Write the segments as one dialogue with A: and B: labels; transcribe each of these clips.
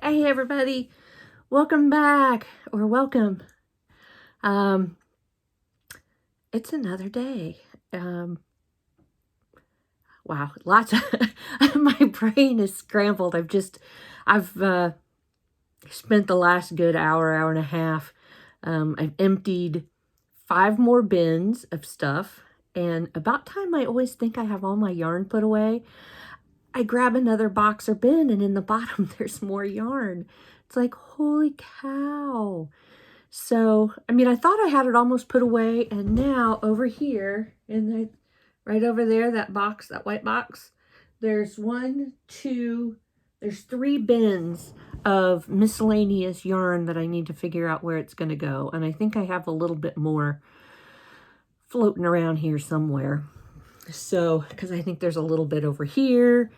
A: Hey everybody, welcome back or welcome. It's another day. Wow, lots of my brain is scrambled. I've spent the last good hour and a half. I've emptied 5 more bins of stuff, and about time I always think I have all my yarn put away. I grab another box or bin, and in the bottom there's more yarn. It's like, holy cow. So, I thought I had it almost put away, and now over here, right over there, that box, that white box, there's 3 bins of miscellaneous yarn that I need to figure out where it's going to go. And I think I have a little bit more floating around here somewhere. So, because I think there's a little bit over here.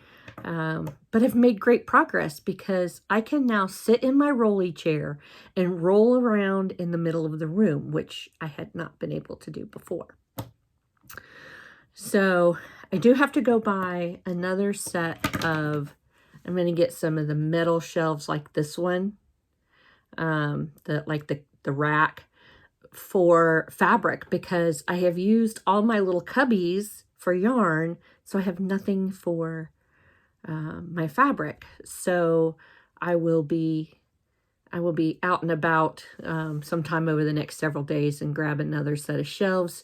A: But I've made great progress because I can now sit in my rolly chair and roll around in the middle of the room, which I had not been able to do before. So I do have to go buy another set of, I'm going to get some of the metal shelves like this one, the rack for fabric, because I have used all my little cubbies for yarn, so I have nothing for my fabric. So I will be out and about sometime over the next several days and grab another set of shelves.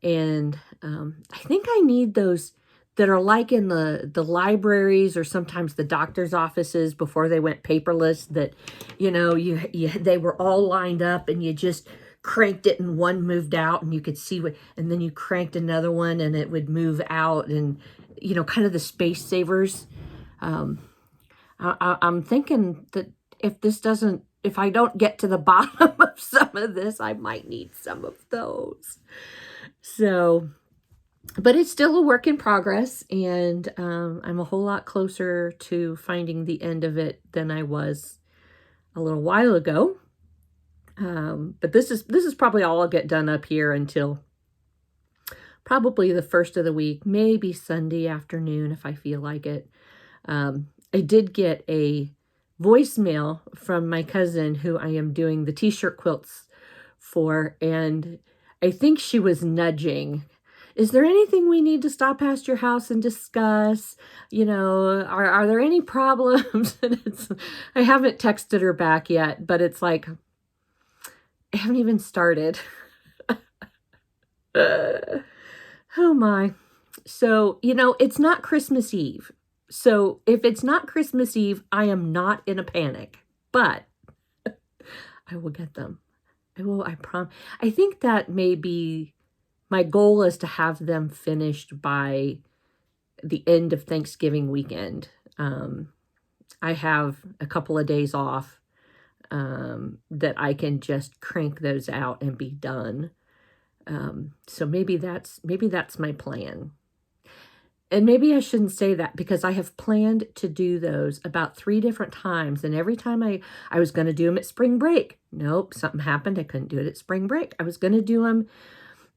A: And I think I need those that are like in the libraries or sometimes the doctor's offices before they went paperless, that, they were all lined up and you just cranked it and one moved out and you could see what, and then you cranked another one and it would move out, and, kind of the space savers. I'm thinking that if I don't get to the bottom of some of this, I might need some of those. So, but it's still a work in progress, and I'm a whole lot closer to finding the end of it than I was a little while ago. But this is probably all I'll get done up here until probably the first of the week, maybe Sunday afternoon if I feel like it. I did get a voicemail from my cousin who I am doing the t-shirt quilts for, and I think she was nudging. Is there anything we need to stop past your house and discuss? Are there any problems? And I haven't texted her back yet, but it's like, I haven't even started. Oh my. So, it's not Christmas Eve. So if it's not Christmas Eve, I am not in a panic, but I will get them. I promise. I think that may be my goal, is to have them finished by the end of Thanksgiving weekend. I have a couple of days off that I can just crank those out and be done. So maybe that's my plan. And maybe I shouldn't say that, because I have planned to do those about 3 different times. And every time I was going to do them at spring break. Nope, something happened. I couldn't do it at spring break. I was going to do them,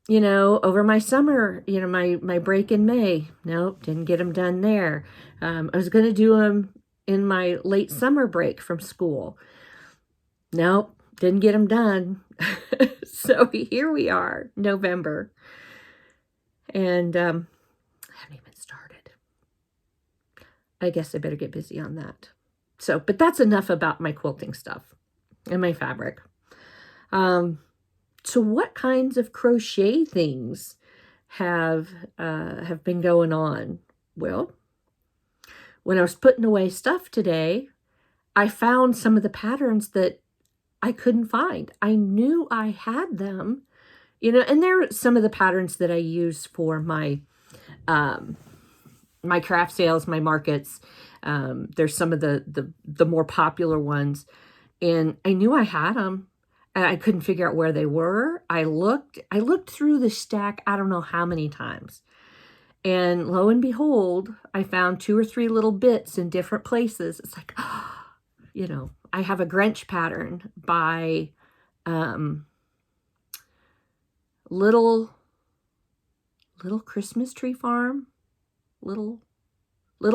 A: over my summer, my break in May. Nope, didn't get them done there. I was going to do them in my late summer break from school. Nope, didn't get them done. So here we are, November. And I haven't even started. I guess I better get busy on that. So, but that's enough about my quilting stuff and my fabric. So what kinds of crochet things have been going on? Well, when I was putting away stuff today, I found some of the patterns that I couldn't find. I knew I had them, and they're some of the patterns that I use for my my craft sales, my markets. There's some of the more popular ones, and I knew I had them. I couldn't figure out where they were. I looked through the stack, I don't know how many times. And lo and behold, I found 2 or 3 little bits in different places. It's like, I have a Grinch pattern by Little Christmas Tree Farm. Little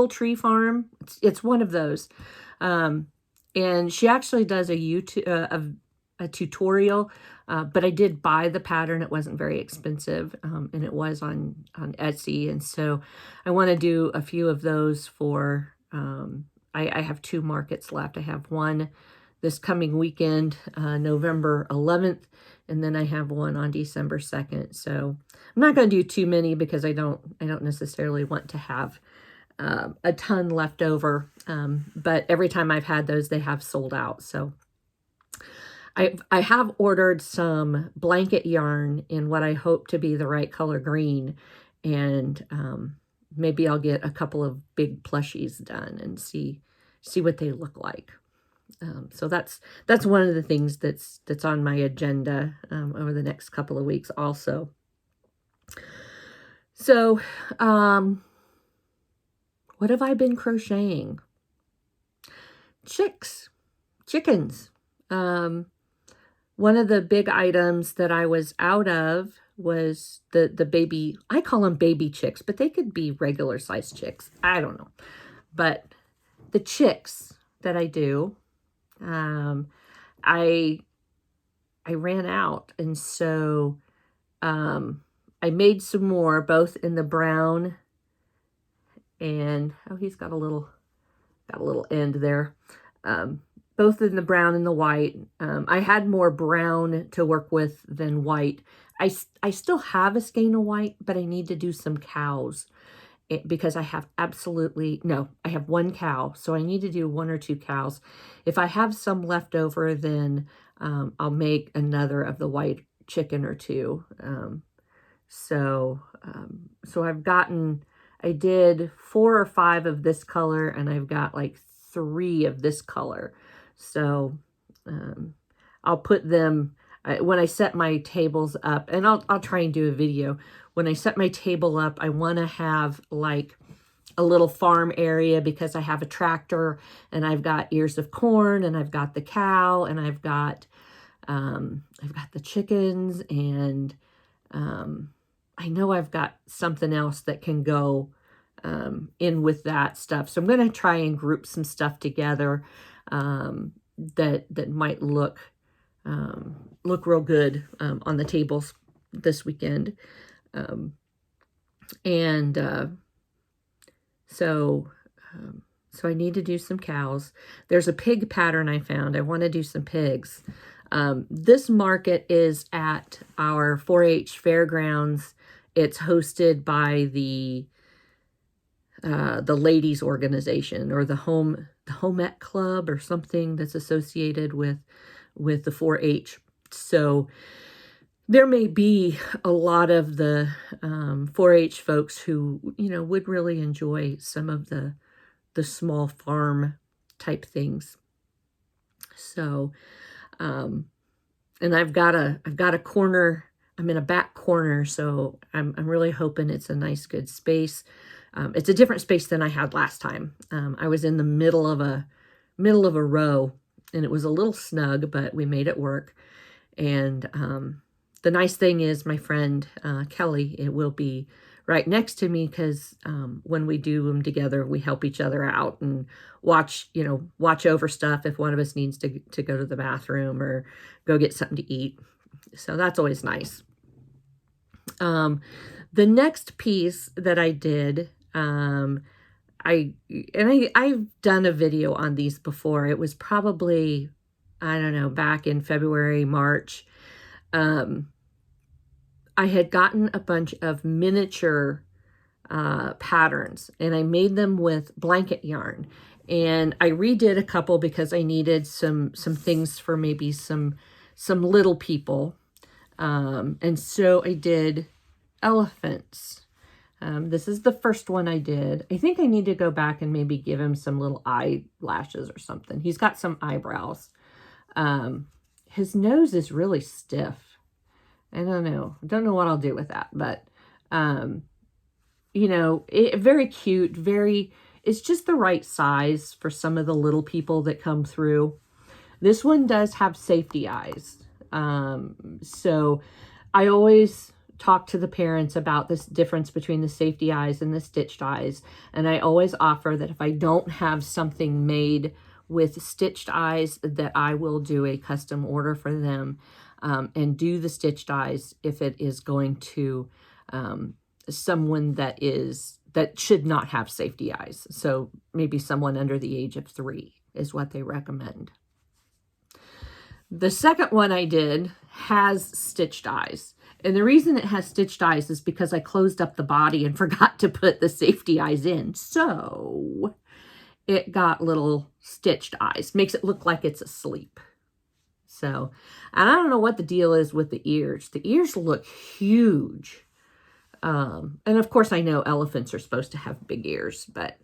A: Tree Farm. It's one of those. And she actually does a YouTube, a tutorial, but I did buy the pattern. It wasn't very expensive, and it was on Etsy. And so I want to do a few of those for, I have 2 markets left. I have one this coming weekend, November 11th, and then I have one on December 2nd. So I'm not going to do too many because I don't necessarily want to have a ton left over. But every time I've had those, they have sold out. So I have ordered some blanket yarn in what I hope to be the right color green. And maybe I'll get a couple of big plushies done and see what they look like. So that's one of the things that's on my agenda over the next couple of weeks also. So, what have I been crocheting? Chickens. One of the big items that I was out of was the baby, I call them baby chicks, but they could be regular size chicks. I don't know. But the chicks that I do, I ran out. And so I made some more, both in the brown and, oh, he's got a little end there. Both in the brown and the white. I had more brown to work with than white. I still have a skein of white, but I need to do some cows because I have I have 1 cow. So I need to do 1 or 2 cows. If I have some left over, then I'll make another of the white chicken or 2. So I did 4 or 5 of this color, and I've got like 3 of this color. So I'll put them when I set my tables up, and I'll try and do a video. When I set my table up, I want to have like a little farm area because I have a tractor, and I've got ears of corn, and I've got the cow, and I've got the chickens, and I know I've got something else that can go in with that stuff. So I'm going to try and group some stuff together that might look real good on the tables this weekend. So I need to do some cows. There's a pig pattern I found. I want to do some pigs. This market is at our 4-H fairgrounds. It's hosted by the ladies organization, or the Home Ec Club, or something that's associated with the 4-H. So there may be a lot of the 4-H folks who, would really enjoy some of the small farm type things. So, and I've got a corner. I'm in a back corner, so I'm really hoping it's a nice, good space. It's a different space than I had last time. I was in the middle of a row, and it was a little snug, but we made it work. And the nice thing is my friend Kelly, it will be right next to me, because when we do them together, we help each other out and watch over stuff if one of us needs to go to the bathroom or go get something to eat. So that's always nice. The next piece that I did, I've done a video on these before. It was probably, I don't know, back in February, March. I had gotten a bunch of miniature patterns, and I made them with blanket yarn. And I redid a couple because I needed some things for maybe some little people. And so I did elephants. This is the first one I did. I think I need to go back and maybe give him some little eyelashes or something. He's got some eyebrows. His nose is really stiff. I don't know. I don't know what I'll do with that, but, very cute, it's just the right size for some of the little people that come through. This one does have safety eyes. So I always talk to the parents about this difference between the safety eyes and the stitched eyes. And I always offer that if I don't have something made with stitched eyes that I will do a custom order for them and do the stitched eyes if it is going to someone that should not have safety eyes. So maybe someone under the age of 3 is what they recommend. The second one I did has stitched eyes. And the reason it has stitched eyes is because I closed up the body and forgot to put the safety eyes in. So it got little stitched eyes. Makes it look like it's asleep. So, and I don't know what the deal is with the ears. The ears look huge. And of course I know elephants are supposed to have big ears, but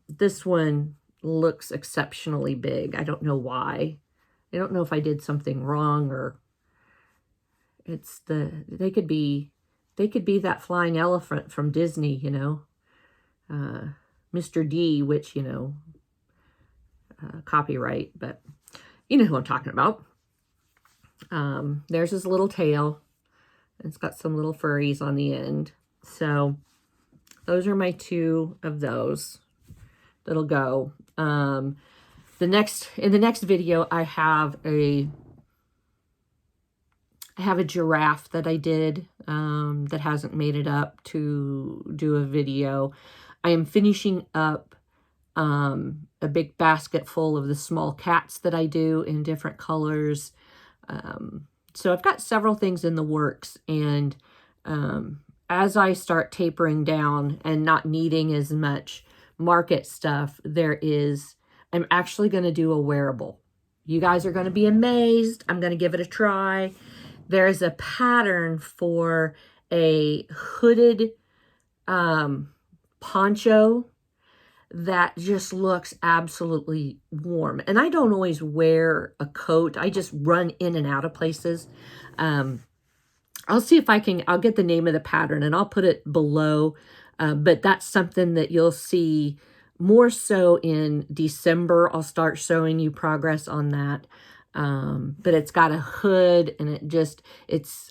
A: this one looks exceptionally big. I don't know why. I don't know if I did something wrong, or it's they could be that flying elephant from Disney, you know, Mr. D, which, you know, copyright, but you know who I'm talking about. There's his little tail. It's got some little furries on the end. So those are my 2 of those that'll go. In the next video, I have a giraffe that I did that hasn't made it up to do a video. I am finishing up a big basket full of the small cats that I do in different colors. So I've got several things in the works, and as I start tapering down and not needing as much market stuff, I'm actually going to do a wearable. You guys are going to be amazed. I'm going to give it a try. There's a pattern for a hooded poncho that just looks absolutely warm. And I don't always wear a coat. I just run in and out of places. I'll see if I'll get the name of the pattern and I'll put it below. But that's something that you'll see more so in December. I'll start showing you progress on that. But it's got a hood, and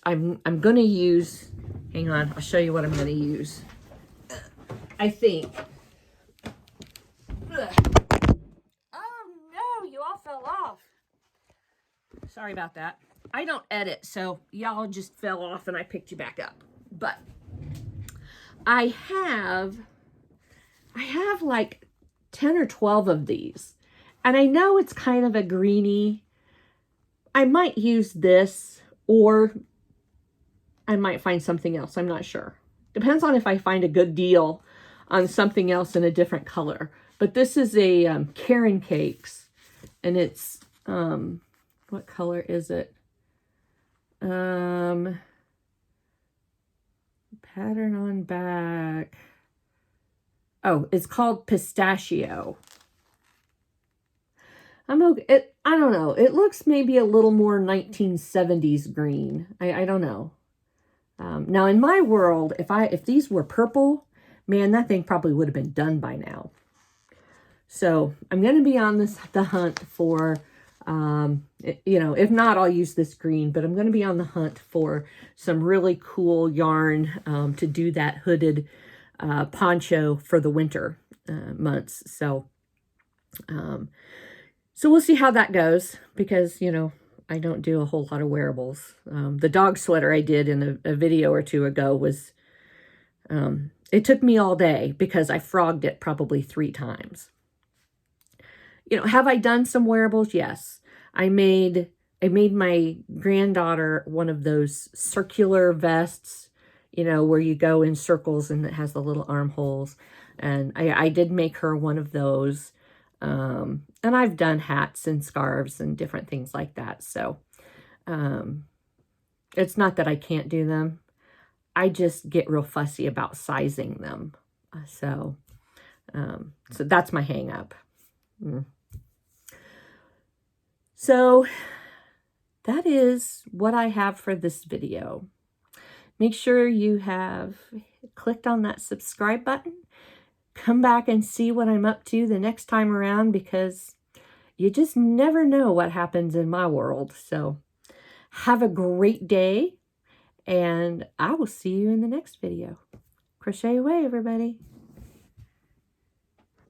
A: I'm going to use, hang on, I'll show you what I'm going to use. I think. Oh no, you all fell off. Sorry about that. I don't edit, so y'all just fell off and I picked you back up. But I have like 10 or 12 of these. And I know it's kind of a greeny. I might use this, or I might find something else. I'm not sure. Depends on if I find a good deal on something else in a different color. But this is a Karen Cakes, and it's, what color is it? Pattern on back. Oh, it's called Pistachio. I'm okay. I don't know. It looks maybe a little more 1970s green. I don't know. Now in my world, if these were purple, man, that thing probably would have been done by now. So I'm going to be on the hunt for, you know, if not, I'll use this green, but I'm going to be on the hunt for some really cool yarn to do that hooded poncho for the winter months. So we'll see how that goes, because, you know, I don't do a whole lot of wearables. The dog sweater I did in a video or 2 ago was, it took me all day because I frogged it probably 3 times. You know, have I done some wearables? Yes. I made my granddaughter one of those circular vests, you know, where you go in circles and it has the little armholes. And I did make her one of those. And I've done hats and scarves and different things like that. So it's not that I can't do them. I just get real fussy about sizing them. So that's my hang up. So that is what I have for this video. Make sure you have clicked on that subscribe button. Come back and see what I'm up to the next time around, because you just never know what happens in my world. So have a great day, and I will see you in the next video. Crochet away, everybody.